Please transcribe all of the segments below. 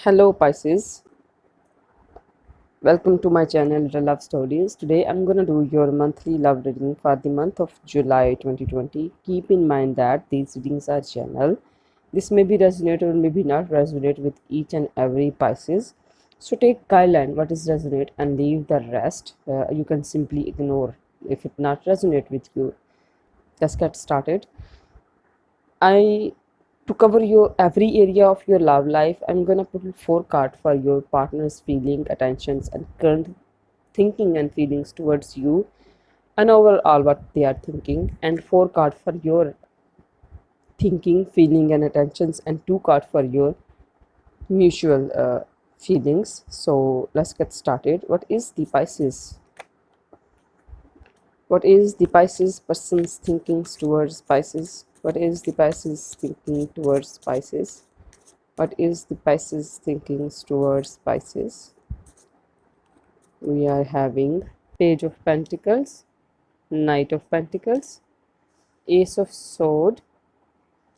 Hello Pisces, welcome to my channel Little Love Stories. Today I'm gonna do your monthly love reading for the month of July 2020. Keep in mind that these readings are general. This may be resonate or maybe not resonate with each and every Pisces. So take guideline what is resonate and leave the rest. You can simply ignore if it not resonate with you. Let's get started. I To cover your every area of your love life, I'm gonna put four cards for your partner's feeling, attentions, and current thinking and feelings towards you, and overall what they are thinking, and four cards for your thinking, feeling, and attentions, and two cards for your mutual feelings. So let's get started. What is the Pisces? What is the Pisces person's thinking towards Pisces? What is the Pisces thinking towards Pisces? What is the Pisces thinking towards Pisces? We are having Page of Pentacles, Knight of Pentacles, Ace of Sword,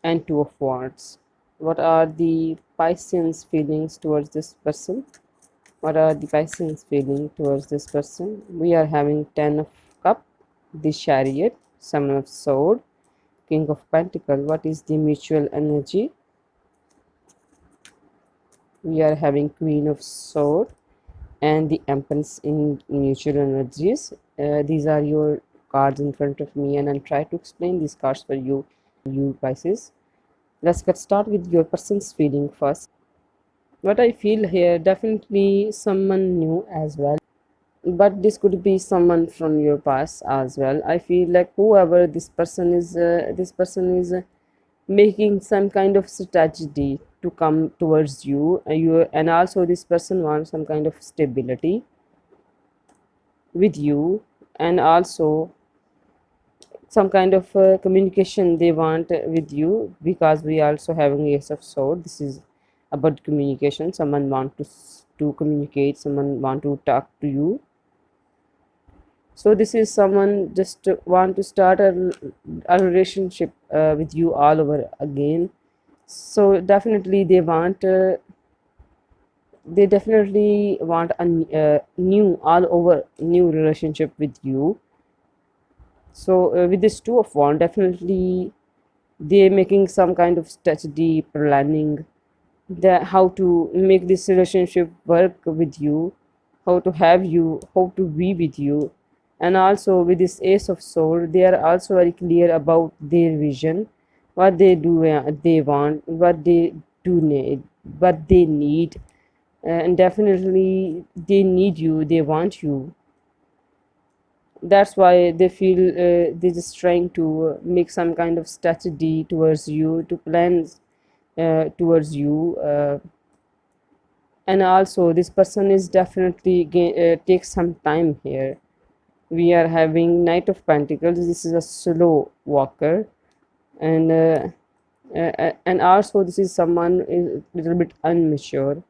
and Two of Wands. What are the Pisces feelings towards this person? What are the Pisces feeling towards this person? We are having Ten of Cup, the Chariot, Seven of Sword, King of Pentacle. What is the mutual energy? We are having Queen of Sword and the Empress in mutual energies. These are your cards in front of me, and I'll try to explain these cards for you, Pisces. Let's get started with your person's feeling first. What I feel here, definitely someone new as well, but this could be someone from your past as well. I feel like whoever this person is making some kind of strategy to come towards you, and also this person wants some kind of stability with you, and also some kind of communication they want with you, because we also having Ace of Sword. This is about communication. Someone want to communicate, someone want to talk to you. So this is someone just want to start a relationship with you all over again. So definitely they definitely want a new all over new relationship with you. So with this Two of Wands, definitely they're making some kind of strategy planning, the how to make this relationship work with you, how to have you, how to be with you. And also with this Ace of Sword, they are also very clear about their vision, what they do, they want, what they do need, what they need. And definitely they need you, they want you. That's why they feel they're just trying to make some kind of strategy towards you, to plan towards you. And also this person is definitely takes some time here. We are having Knight of Pentacles. This is a slow walker, and and also this is someone is a little bit unmature,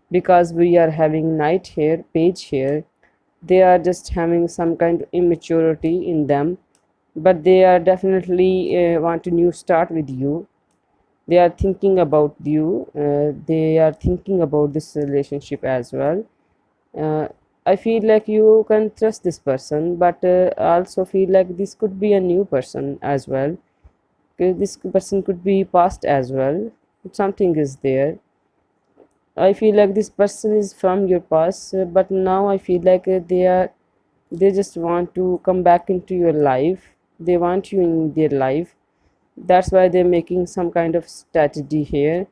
because we are having Knight here, Page here. They are just having some kind of immaturity in them, but they are definitely want a new start with you. They are thinking about you, they are thinking about this relationship as well. uh, I feel like you can trust this person, but I also feel like this could be a new person as well. This person could be past as well. Something is there. I feel like this person is from your past, but now I feel like they just want to come back into your life. They want you in their life. That's why they're making some kind of strategy here.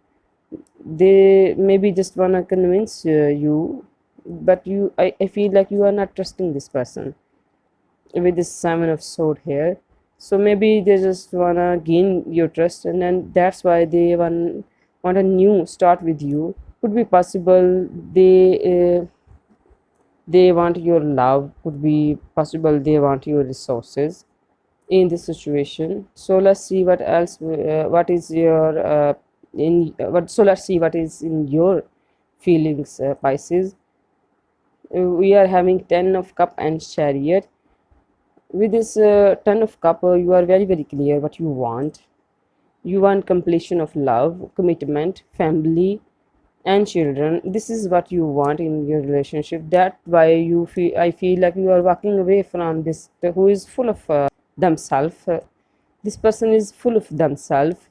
They maybe just want to convince you, but I feel like you are not trusting this person with this Seven of Sword here. So maybe they just want to gain your trust, and then that's why they want a new start with you. Could be possible they want your love, could be possible they want your resources in this situation. So let's see what else what is your in what so let's see what is in your feelings, Pisces. We are having Ten of Cup and Chariot. With this Ten of Cup, you are very clear what you want. You want completion of love, commitment, family, and children. This is what you want in your relationship. That why you feel, I feel like you are walking away from this who is full of themselves. This person is full of themselves.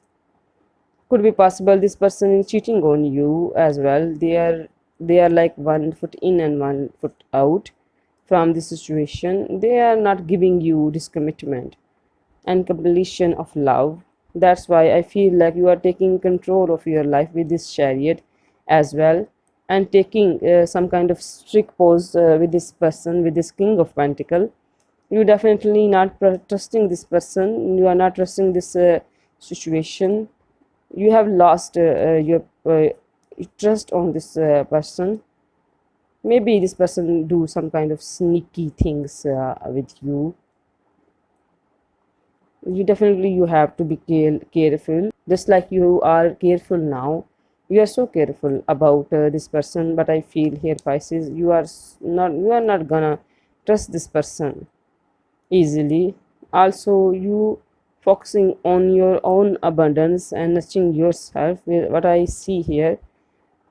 Could be possible this person is cheating on you as well. They are like 1 foot in and 1 foot out from the situation. They are not giving you this commitment and completion of love. That's why I feel like you are taking control of your life with this chariot as well, and taking some kind of strict pose with this person, with this king of pentacle. You definitely not trusting this person. You are not trusting this situation. You have lost your trust on this person. Maybe this person do some kind of sneaky things with you. You definitely you have to be careful, just like you are careful now. You are so careful about this person, but I feel here, Pisces, you are not gonna trust this person easily. Also, you focusing on your own abundance and nurturing yourself. What I see here,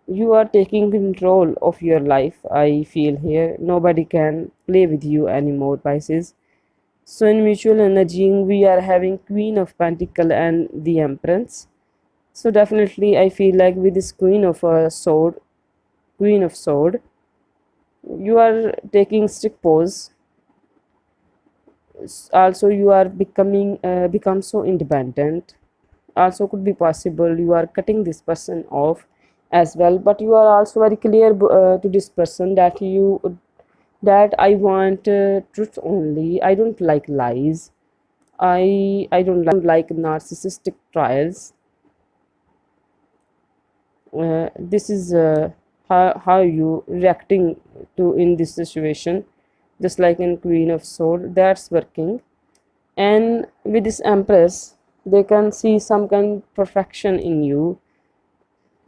you are taking control of your life. I feel here nobody can play with you anymore, Pisces. So in mutual energy, we are having Queen of Pentacle and the Empress. So definitely, I feel like with this Queen of Sword, you are taking strict pose. Also, you are become so independent. Also, could be possible you are cutting this person off as well. But you are also very clear to this person that I want truth only. I don't like lies. I don't like narcissistic trials. This is how you reacting to in this situation, just like in Queen of Sword. That's working. And with this Empress, they can see some kind of perfection in you.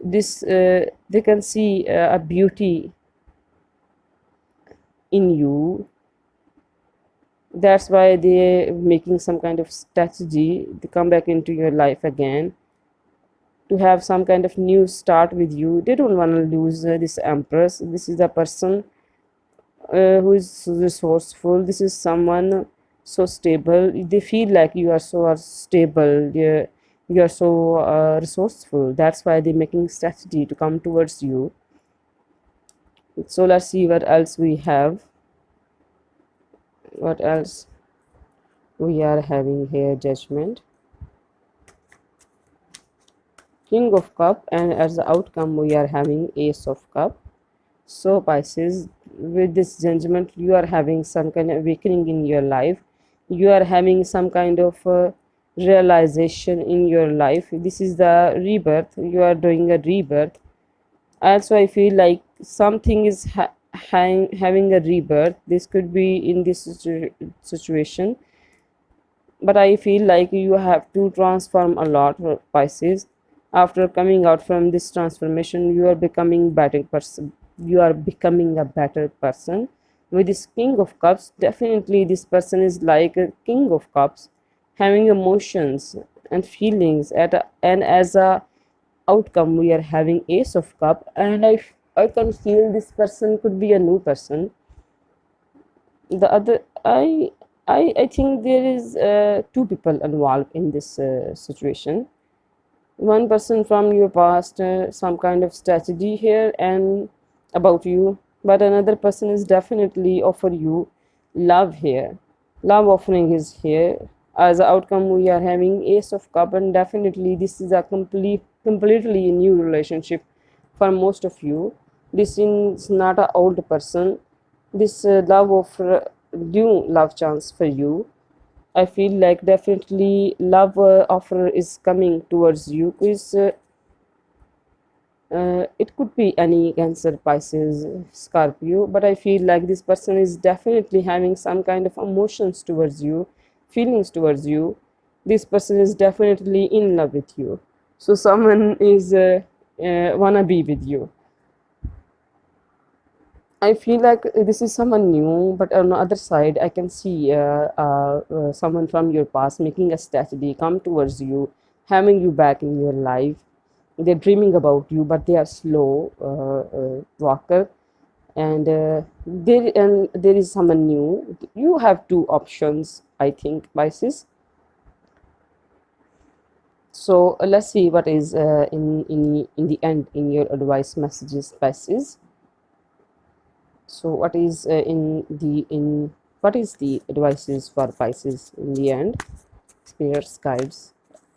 This they can see a beauty in you. That's why they making some kind of strategy to come back into your life again, to have some kind of new start with you. They don't want to lose this Empress. This is the person who is resourceful. This is someone so stable. They feel like you are so stable. You are so resourceful. That's why they're making strategy to come towards you. So let's see what else we have. What else we are having here? Judgment, King of Cup, and as the outcome we are having Ace of Cup. So Pisces, with this judgment, you are having some kind of awakening in your life. You are having some kind of realization in your life. This is the rebirth. You are doing a rebirth. Also, I feel like something is having a rebirth. This could be in this situation, but I feel like you have to transform a lot, Pisces. After coming out from this transformation, you are becoming better person. You are becoming a better person. With this King of Cups, definitely this person is like a King of Cups, having emotions and feelings and as a outcome we are having Ace of Cup. And I can feel this person could be a new person. The other I think there is two people involved in this situation. One person from your past, some kind of strategy here and about you, but another person is definitely offer you love here. Love offering is here. As an outcome, we are having Ace of Cup, and definitely this is a completely new relationship for most of you. This is not an old person. This love offer new love chance for you. I feel like definitely love offer is coming towards you. Is it could be any Cancer, Pisces, Scorpio, but I feel like this person is definitely having some kind of emotions towards you, feelings towards you. This person is definitely in love with you. So someone is wanna be with you. I feel like this is someone new, but on the other side, I can see someone from your past making a strategy come towards you, having you back in your life. they're dreaming about you, but they are slow walker. And there is someone new. You have two options, I think, Pisces. So let's see what is in the end in your advice messages, Pisces. So what is in what is the advices for Pisces in the end? Spirits, guides,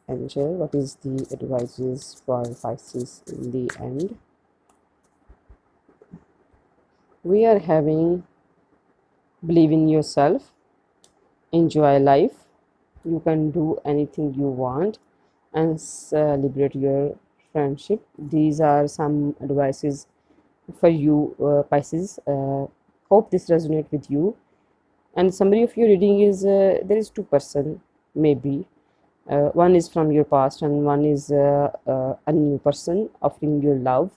angel. What is the advices for Pisces in the end? We are having believe in yourself, enjoy life. You can do anything you want, and celebrate your friendship. These are some advices for you, Pisces. Hope this resonate with you. And summary of your reading is there is two-person, maybe. One is from your past, and one is a new person offering you love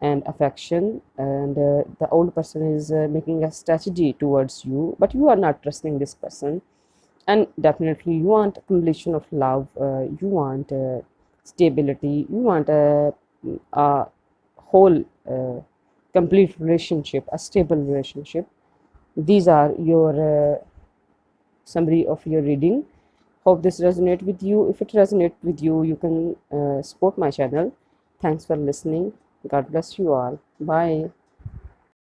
and affection. And the old person is making a strategy towards you, but you are not trusting this person. And definitely, you want completion of love. You want stability. You want a whole, complete relationship, a stable relationship. These are your summary of your reading. Hope this resonate with you. If it resonate with you, you can support my channel. Thanks for listening. God bless you all. Bye.